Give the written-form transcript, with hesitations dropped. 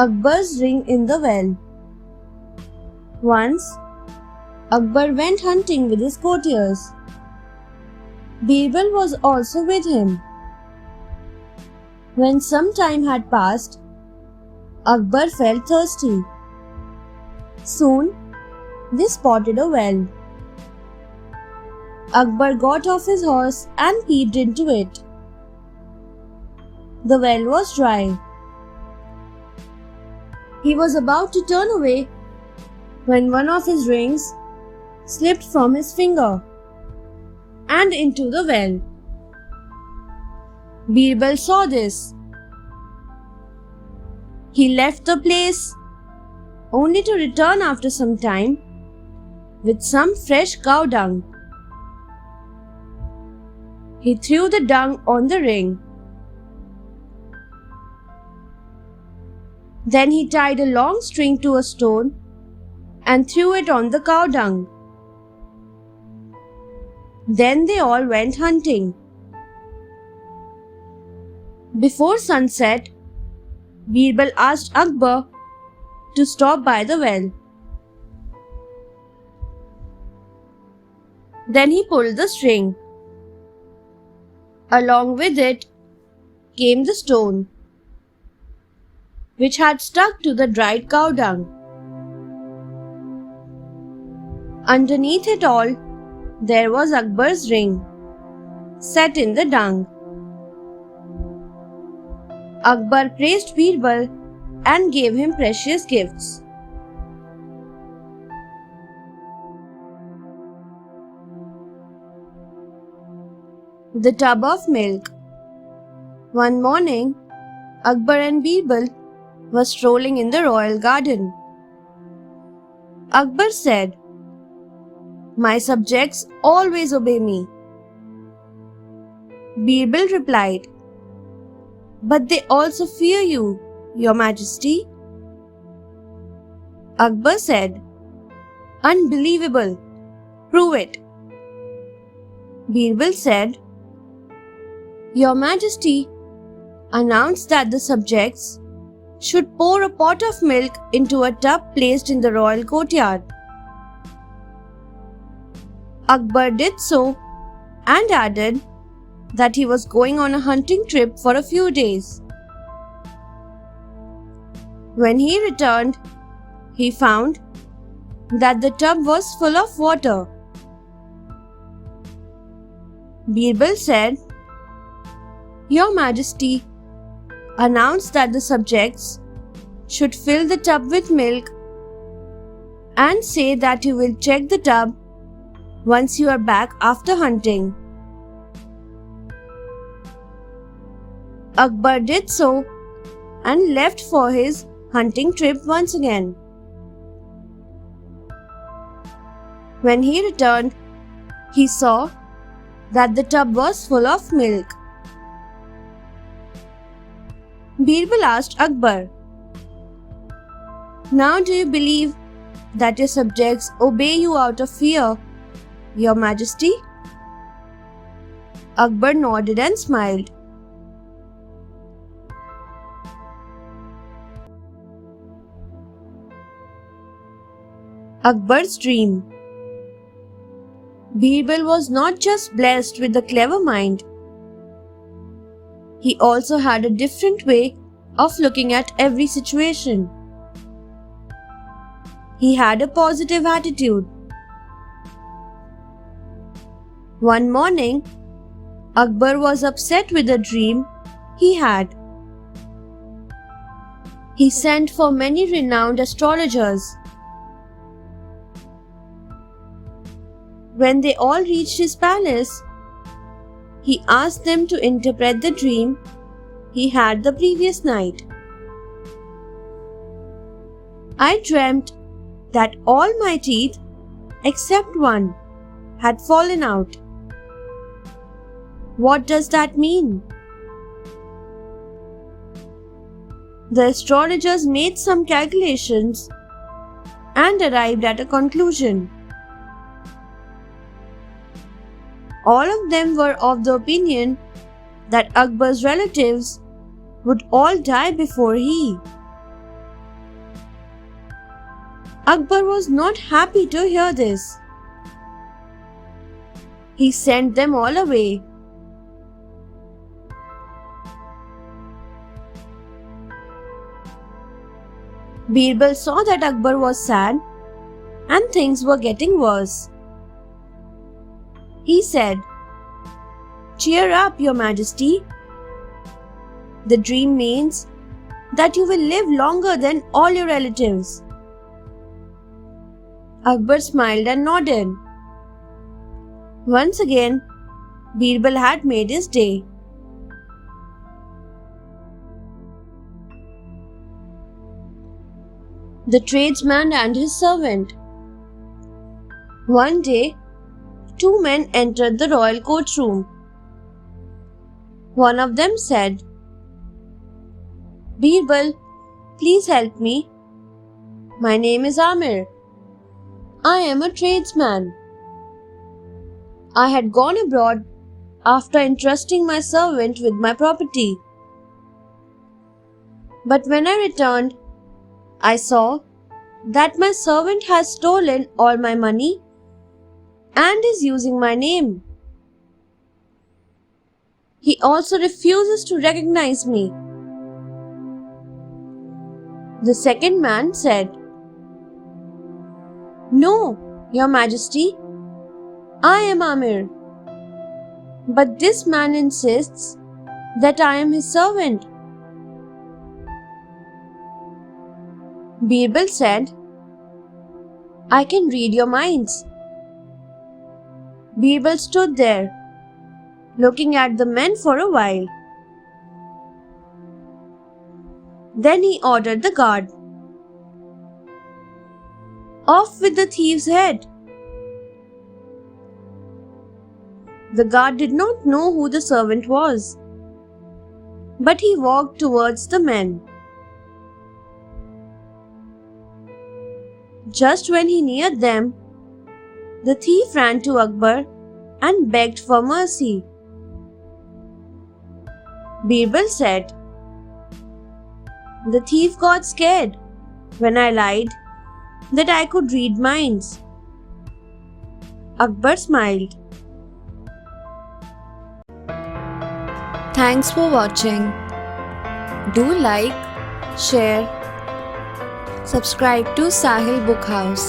Akbar's ring in the well. Once, Akbar went hunting with his courtiers. Birbal was also with him. When some time had passed, Akbar felt thirsty. Soon, they spotted a well. Akbar got off his horse and peeped into it. The well was dry. He was about to turn away when one of his rings slipped from his finger and into the well. Birbal saw this. He left the place only to return after some time with some fresh cow dung. He threw the dung on the ring. Then he tied a long string to a stone and threw it on the cow dung. Then they all went hunting. Before sunset, Birbal asked Akbar to stop by the well. Then he pulled the string. Along with it came the stone, which had stuck to the dried cow dung. Underneath it all, there was Akbar's ring, set in the dung. Akbar praised Birbal and gave him precious gifts. The tub of milk. One morning, Akbar and Birbal were strolling in the royal garden. Akbar said, "My subjects always obey me." Birbal replied, "But they also fear you, Your Majesty." Akbar said, "Unbelievable. Prove it." Birbal said, "Your Majesty announced that the subjects should pour a pot of milk into a tub placed in the royal courtyard." Akbar did so and added that he was going on a hunting trip for a few days. When he returned, he found that the tub was full of water. Birbal said, "Your Majesty announced that the subjects should fill the tub with milk and say that you will check the tub once you are back after hunting." Akbar did so and left for his hunting trip once again. When he returned, he saw that the tub was full of milk. Birbal asked Akbar, "Now do you believe that your subjects obey you out of fear, Your Majesty?" Akbar nodded and smiled. Akbar's dream. Birbal was not just blessed with a clever mind. He also had a different way of looking at every situation. He had a positive attitude. One morning, Akbar was upset with a dream he had. He sent for many renowned astrologers. When they all reached his palace, he asked them to interpret the dream he had the previous night. "I dreamt that all my teeth, except one, had fallen out. What does that mean?" The astrologers made some calculations and arrived at a conclusion. All of them were of the opinion that Akbar's relatives would all die before he. Akbar was not happy to hear this. He sent them all away. Birbal saw that Akbar was sad and things were getting worse. He said, "Cheer up, Your Majesty. The dream means that you will live longer than all your relatives." Akbar smiled and nodded. Once again, Birbal had made his day. The tradesman and his servant. One day, two men entered the royal courtroom. One of them said, "Birbal, please help me. My name is Amir. I am a tradesman. I had gone abroad after entrusting my servant with my property. But when I returned, I saw that my servant has stolen all my money and is using my name. He also refuses to recognize me." The second man said, "No, Your Majesty, I am Amir. But this man insists that I am his servant." Birbal said, "I can read your minds." Birbal stood there, looking at the men for a while. Then he ordered the guard, "Off with the thief's head." The guard did not know who the servant was, but he walked towards the men. Just when he neared them, the thief ran to Akbar and begged for mercy. Birbal said, "The thief got scared when I lied that I could read minds." Akbar smiled. Thanks for watching. Do like, share, subscribe to Sahil Book House.